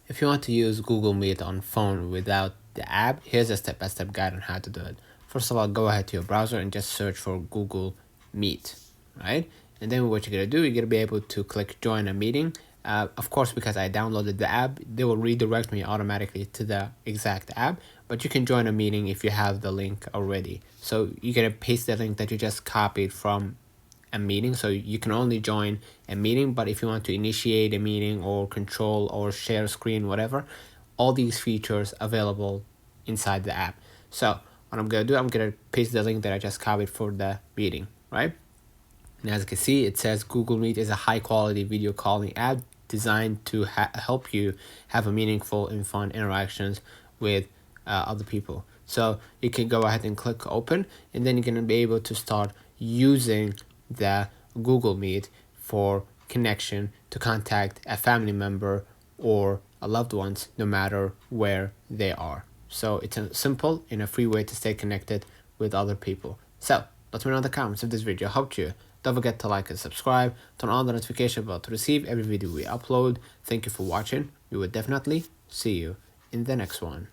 If you want to use Google Meet on phone without the app, here's a step-by-step guide on how to do it. First of all, go ahead to your browser and just search for Google Meet, right? And then what you're gonna do, you're gonna be able to click join a meeting. Of course, because I downloaded the app, they will redirect me automatically to the exact app, but you can join a meeting if you have the link already. So you're gonna paste the link that you just copied from a meeting. So you can only join a meeting, but if you want to initiate a meeting or control or share screen, whatever, all these features available inside the app. So what I'm gonna do, I'm gonna paste the link that I just copied for the meeting, right? And as you can see, it says Google Meet is a high quality video calling app designed to help you have a meaningful and fun interactions with other people. So you can go ahead and click open, and then you're going to be able to start using the Google Meet for connection to contact a family member or a loved ones, no matter where they are. So it's a simple and a free way to stay connected with other people. So let me know in the comments if this video helped you. Don't forget to like and subscribe, turn on the notification bell to receive every video we upload. Thank you for watching. We will definitely see you in the next one.